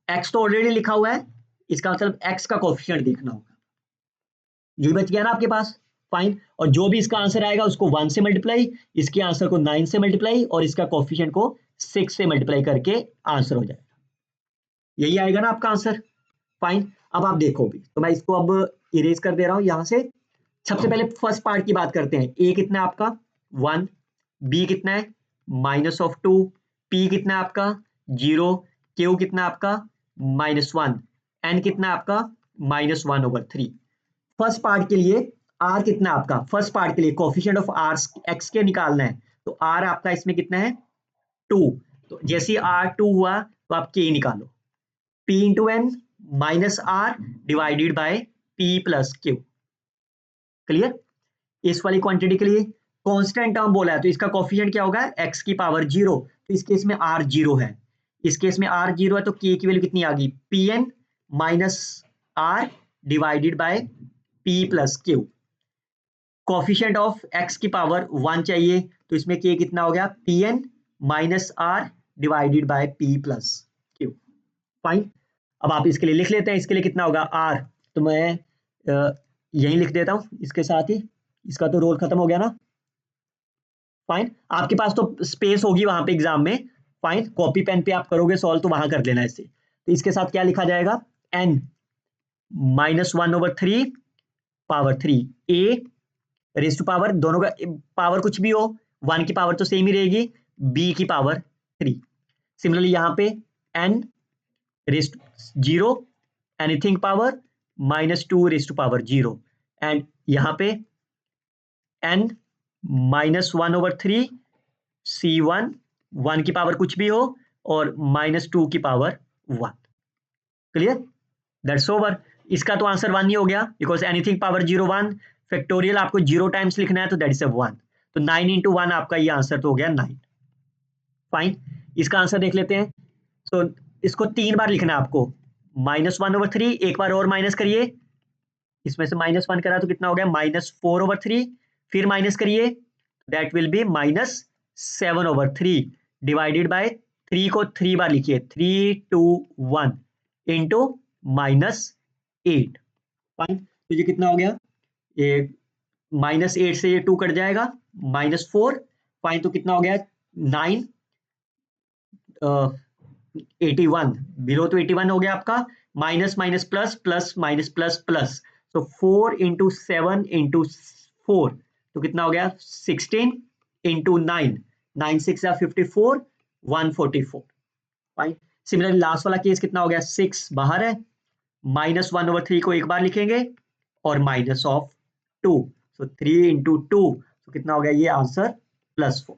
x तो ऑलरेडी लिखा हुआ है, इसका मतलब x का कोफिशिएंट देखना होगा, यही बच गया ना आपके पास। फाइन, और जो भी इसका आंसर आएगा उसको 1 से मल्टीप्लाई, इसके आंसर को 9 से मल्टीप्लाई और इसका कोफिशिएंट को 6 से मल्टीप्लाई करके आंसर हो जाएगा, यही आएगा ना आपका आंसर। फाइन, अब आप देखो भी, तो मैं इसको अब इरेज कर दे रहा हूं यहां से। सबसे पहले फर्स्ट पार्ट की बात करते हैं, ए कितना है आपका 1, बी कितना है -2, पी कितना है आपका 0, क्यू कितना है आपका -1, एन कितना है आपका -1/3। फर्स्ट पार्ट के लिए आर कितना है आपका, फर्स्ट पार्ट के लिए कोफिशिएंट ऑफ आर एक्स के निकालना है, तो आर आपका इसमें कितना है 2, तो जैसे R2 हुआ तो आप K निकालो, P into n minus r divided by P plus q. Clear, इस वाली क्वांटिटी के लिए कांस्टेंट टर्म बोला है तो इसका कोफिशिएंट क्या होगा x की पावर 0, तो इस केस में r 0 है, इस केस में r 0 है तो k की वैल्यू कितनी आ गई Pn minus r divided by P plus q. Coefficient of x की पावर 1 चाहिए तो इसमें k कितना हो गया Pn minus r divided by P plus q. Fine, अब आप इसके लिए लिख लेते हैं, इसके लिए कितना होगा r, तो मैं यही लिख देता हूं इसके साथ ही, इसका तो रोल खत्म हो गया ना। फाइन, आपके पास तो स्पेस होगी वहां पे एग्जाम में, फाइन कॉपी पेन पे आप करोगे सॉल्व तो वहां कर लेना इससे, तो इसके साथ क्या लिखा जाएगा n -1/3 power 3 a raise to power, दोनों का पावर कुछ भी हो, 1 की पावर तो सेम ही रहेगी, b की पावर 3। सिमिलरली यहाँ पे n raise to 0 anything power -2 raise to power 0, and यहाँ पे n -1/3 C1, 1 की पावर कुछ भी हो और -2 की पावर 1। Clear, that's over. इसका तो आंसर 1 ही हो गया बिकॉज एनीथिंग पावर 0 1, फैक्टोरियल आपको 0 टाइम्स लिखना है तो दैट इज 1, तो 9 इंटू 1 आपका ये आंसर तो हो गया 9। फाइन, इसका आंसर देख लेते हैं, तो इसको 3 बार लिखना है आपको, -1/3, एक बार और माइनस करिए, इसमें से -1 करा तो कितना हो गया -4/3, फिर माइनस करिए that will B -7/3 divided by 3 को 3 बार लिखिए, 3 2 1 इंटू -8। फाइन, तो ये कितना हो गया, ये -8 से ये 2 कट जाएगा, -4, फाइन तो कितना हो गया 9 81, बिलो तो 81 हो गया आपका, minus minus plus plus minus plus plus, तो 4 इंटू 7 इंटू 4 तो कितना हो गया 16 इंटू 9, 9 6 54, 144। फाइन, सिमिलरली लास्ट वाला केस कितना हो गया 6 बाहर है, -1/3 को एक बार लिखेंगे और माइनस ऑफ 2, तो 3 इंटू 2 तो कितना हो गया ये आंसर +4,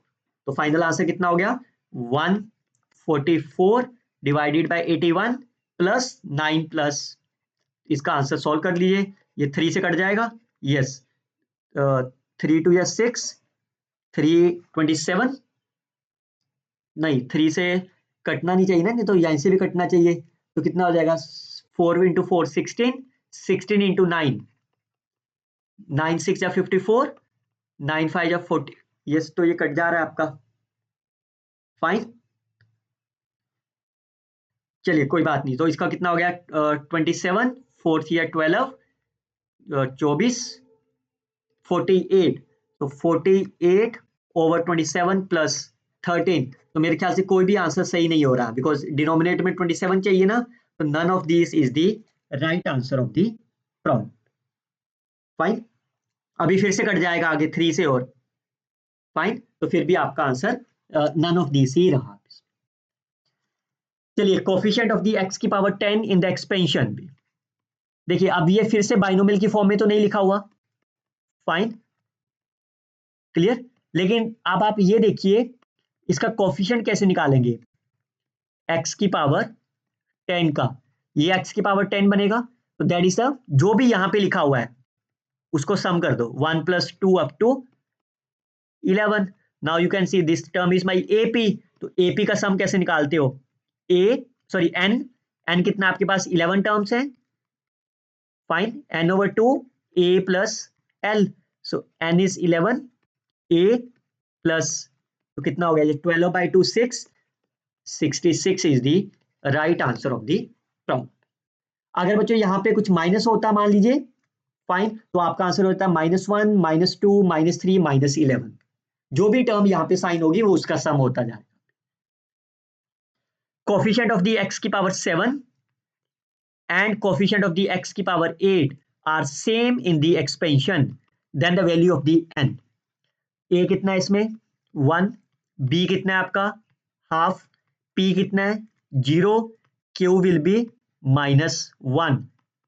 तो फाइनल आंसर कितना हो गया 144 डिवाइडेड बाय 81 प्लस 9 प्लस, इसका आंसर सॉल्व कर लीजिए, ये 3 से कट जाएगा, यस 3 2 या 6, 3 27, नहीं 3 से कटना नहीं चाहिए ना, नहीं तो यहाँ से भी कटना चाहिए, तो कितना हो जाएगा 4 इंटू 4 16, 16 इंटू 9, 9 6 या 54, 9 5 या 40, यस तो ये कट जा रहा है आपका। फाइन, चलिए कोई बात नहीं, तो इसका कितना हो गया 27, 4 या 12, 24, 48, तो 48/27 प्लस 13, तो मेरे ख्याल से कोई भी आंसर सही नहीं हो रहा बिकॉज डिनोमिनेटर में 27 चाहिए ना, तो none of this is the right answer of the problem. Fine, अभी फिर से कट जाएगा आगे 3 से और, फाइन तो फिर भी आपका आंसर नन ऑफ दिस ही रहा। चलिए कोफिशिएंट ऑफ द x की पावर 10 इन द एक्सपेंशन, देखिए अब ये फिर से बाइनोमियल की फॉर्म में तो नहीं लिखा हुआ, फाइन क्लियर, लेकिन अब आप ये देखिए इसका कोफिशिएंट कैसे निकालेंगे, x की पावर 10 का, ये x की पावर 10 बनेगा, तो दैट इज जो भी यहां पे लिखा हुआ है उसको सम कर दो, 1 + 2 up to 11, now you can see this term is my AP, तो AP का सम कैसे निकालते हो, n कितना आपके पास 11 टर्म्स है, fine n/2 a + l, so n is 11, a plus, तो तो कितना हो गया ये 12/2 6, 66 is the right answer of the problem. अगर बच्चों यहाँ पे कुछ माइनस होता मान लीजिए, फाइन, तो आपका आंसर होता है -1 -2 -3 -11। जो भी टर्म यहाँ पे साइन होगी वो उसका सम होता जाएगा। कोफिशिएंट ऑफ द x की power 7 and coefficient of the x की power 8 are same in the expansion, then the value of the n। a कितना है इसमें 1, b कितना है आपका हाफ, p कितना है 0, q will be -1,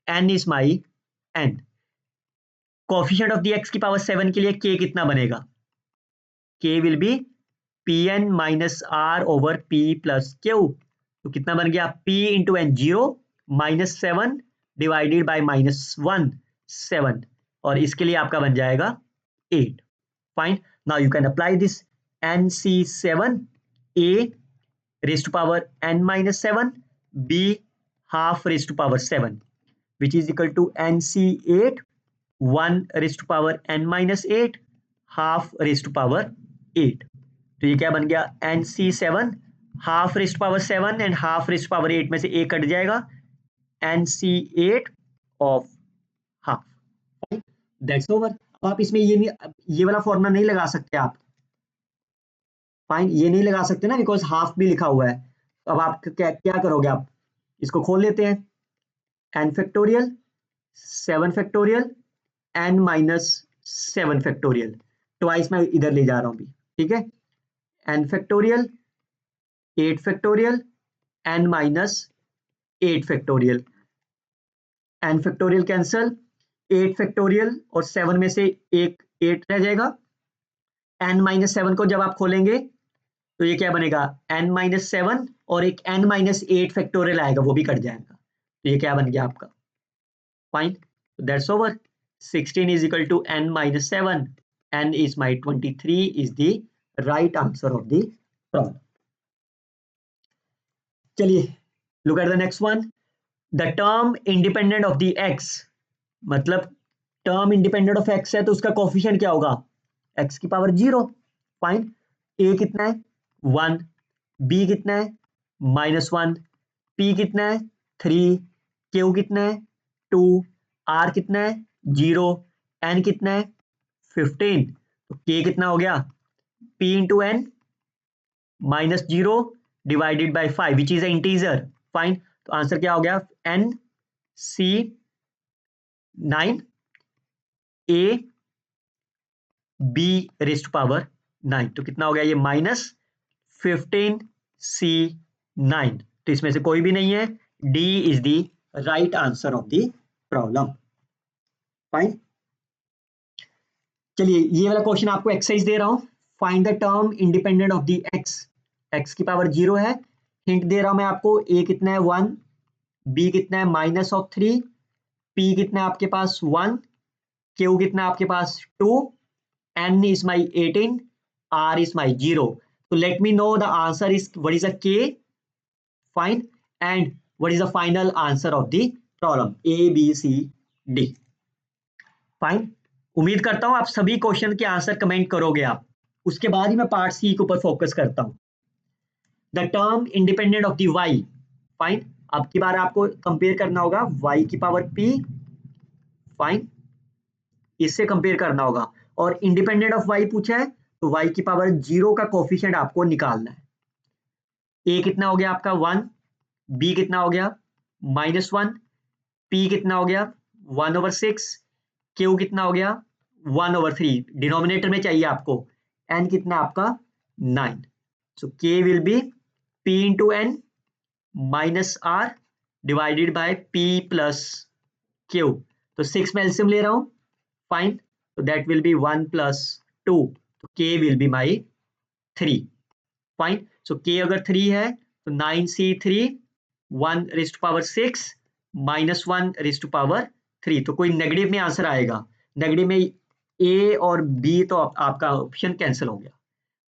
n is my n। Coefficient of the x की पावर 7 के लिए k कितना बनेगा, k will be pn minus r over p plus q। तो कितना बन गया p into n 0 -7 divided by -1 7, और इसके लिए आपका बन जाएगा 8। Fine, now you can apply this nc7 a raised to power n-7 b half raised to power 7 which is equal to nc8 1 raised to power n-8 half raised to power 8। तो ये क्या बन गया nc7 half rest power 7 and half rest power 8 में से a cut जाएगा, nc8 of half. That's over. अब आप इसमें ये वाला फॉर्मूला नहीं लगा सकते आप, फाइन, ये नहीं लगा सकते ना बिकॉज हाफ भी लिखा हुआ है। अब आप क्या करोगे, आप इसको खोल लेते हैं, n factorial 7 factorial n-7 factorial, twice मैं इधर ले जा रहा हूं भी, ठीक है, n factorial 8 factorial n-8 factorial, n factorial cancel, 8 factorial और 7 में से एक 8 रह जाएगा, n-7 को जब आप खोलेंगे तो ये क्या बनेगा n-7 और एक n-8 फैक्टोरियल आएगा वो भी कट जाएगा, तो ये क्या बन गया आपका, fine, that's over. 16 is equal to n-7, n is my 23 is the right answer of the problem। चलिए look at the next one, the term independent of the x, मतलब टर्म इंडिपेंडेंट ऑफ x है तो उसका coefficient क्या होगा x की power 0, fine, a कितना है 1, b कितना है -1, p कितना है 3, q कितना है 2, r कितना है 0, n कितना है 15, तो k कितना हो गया p into n -0 divided by 5 which is a integer, fine, तो आंसर क्या हो गया nc9 a b rest power 9, तो कितना हो गया ये -15c9, तो इसमें से कोई भी नहीं है, d is the right answer of the problem, fine. चलिए ये वाला क्वेश्चन आपको एक्सरसाइज दे रहा हूं, find the term independent of the x की पावर 0 है, हिंट दे रहा हूं मैं आपको, a कितना है 1, b कितना है -3, p कितना है आपके पास 1, q कितना है आपके पास 2, n is my 18, r is my 0, so let me know the answer is what is a k, fine, and what is the final answer of the problem a b c d, fine. उम्मीद करता हूं आप सभी question के answer comment करोगे आप, उसके बाद ही मैं पार्ट सी के ऊपर फोकस करता हूं। The term independent of the y, fine, अब की बार आपको कंपेयर करना होगा y की पावर p, फाइन, इससे कंपेयर करना होगा, और इंडिपेंडेंट ऑफ y पूछा है तो y की पावर 0 का कोफिशिएंट आपको निकालना है। a कितना हो गया आपका 1, b कितना हो गया -1, p कितना हो गया 1/6, q कितना हो गया 1/3, डिनोमिनेटर में चाहिए आपको, n कितना आपका 9, सो k will B p into n -r divided by p plus q, तो 6 में एलसीएम ले रहा हूं, फाइन, तो दैट विल बी 1 + 2, तो k will be my 3, fine, so k अगर 3 है तो 9c3 1⁻6 -1 ⁻3, तो कोई नेगेटिव में आंसर आएगा, नेगेटिव में a और b तो आपका ऑप्शन कैंसिल हो गया,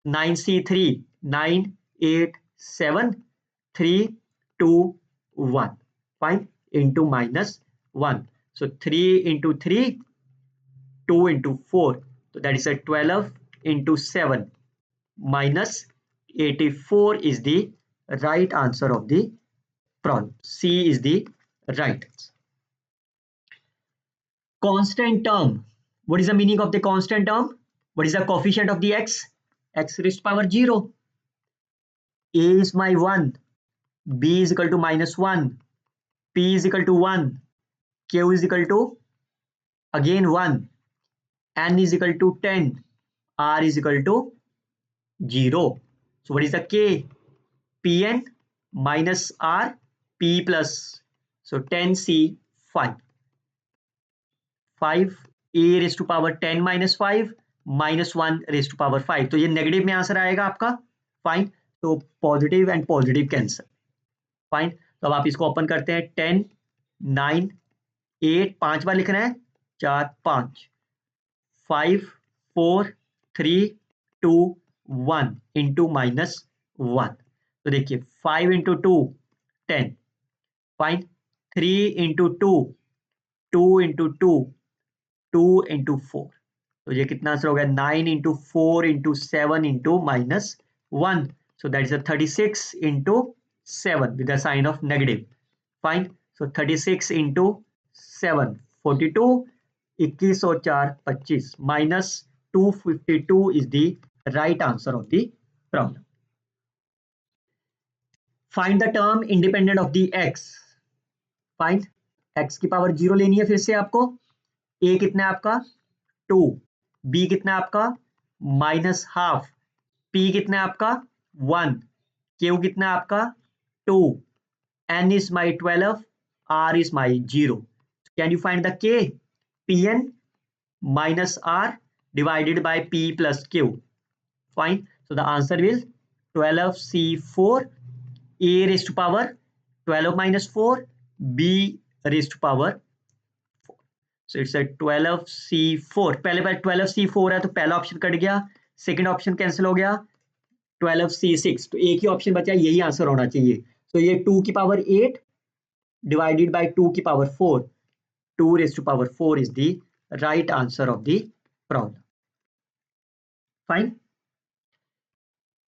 9c3 9 8 7 3 2 1, fine, into -1, so 3 into 3 2 into 4, so that is a 12 into 7, minus 84 is the right answer of the problem. C is the right answer. Constant term. What is the meaning of the constant term? What is the coefficient of the x? X raised to power 0. A is my 1. B is equal to minus 1. P is equal to 1. Q is equal to again 1. N is equal to 10. R is equal to 0. So what is the K? Pn minus R P plus. So 10C 5. 5 A raised to power 10 minus 5 minus 1 raised to power 5. तो ये negative में answer आएगा आपका. Fine. तो positive and positive cancel. Fine. तो अब आप इसको ओपन करते हैं. 10 9 8 5 बार लिख रहे हैं. 4 5 5 4 3 2 1 इंटू माइनस 1. तो देखिए 5 into 2 10. Fine. 3 into 2 2 into 2 2 into 4. तो ये कितना आंसर हो गया? 9 into 4 into 7 into minus 1. So that is a 36 into 7 with the sign of negative. Fine. So 36 into 7 42. 21 और 4 25 minus 252 is the right answer of the problem. Find the term independent of the x. Find x की power 0 लेनी है फिर से आपको. a कितना है आपका? 2. b कितना है आपका? Minus half. p कितना है आपका? 1. Q कितना है आपका? 2. N is my 12. R is my 0. Can you find the K? Pn minus R divided by P plus Q. Fine. So the answer will 12C4 A raised to power 12 minus 4 B raised to power 4. So it's a 12C4. पहले 12C4 है तो पहला option cut गया. Second option cancel हो गया. 12C6. तो एक ही option बचा. यही आंसर होना चाहिए. तो ये 2 की पावर 8 divided by 2 की power 4. 2 raised to power 4 is the right answer of the problem. Fine.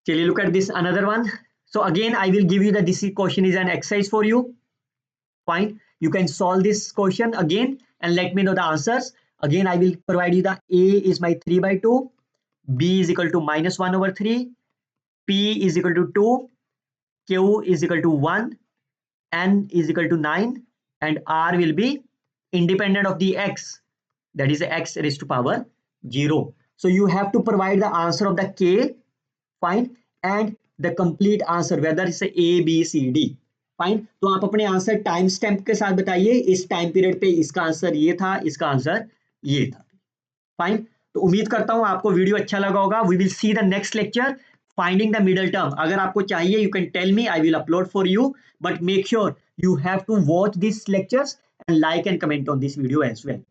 Chaliye, look at this another one. So again I will give you this question is an exercise for you. Fine. You can solve this question again and let me know the answers. Again I will provide you the A is my 3 by 2. B is equal to minus 1 over 3. P is equal to 2. Q is equal to 1. N is equal to 9. And R will be independent of the x. That is x raised to power 0. So you have to provide the answer of the K. Fine. And the complete answer whether it's A, B, C, D. Fine. तो आप अपने answer time stamp के साथ बताइए. इस time period पे इसका answer ये था, इसका आंसर ये था. फाइन. तो उम्मीद करता हूं आपको वीडियो अच्छा लगा होगा. We will see the next lecture finding the middle term. अगर आपको चाहिए you can tell me, I will upload for you. But make sure you have to watch this lectures and like and comment on this video as well.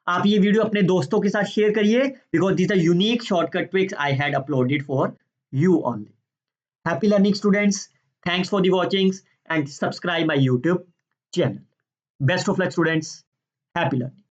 आप ये video अपने दोस्तों के साथ share करिए because this the unique shortcut tricks I had uploaded for you only. Happy learning students. Thanks for the watching and subscribe my YouTube channel. Best of luck students. Happy learning.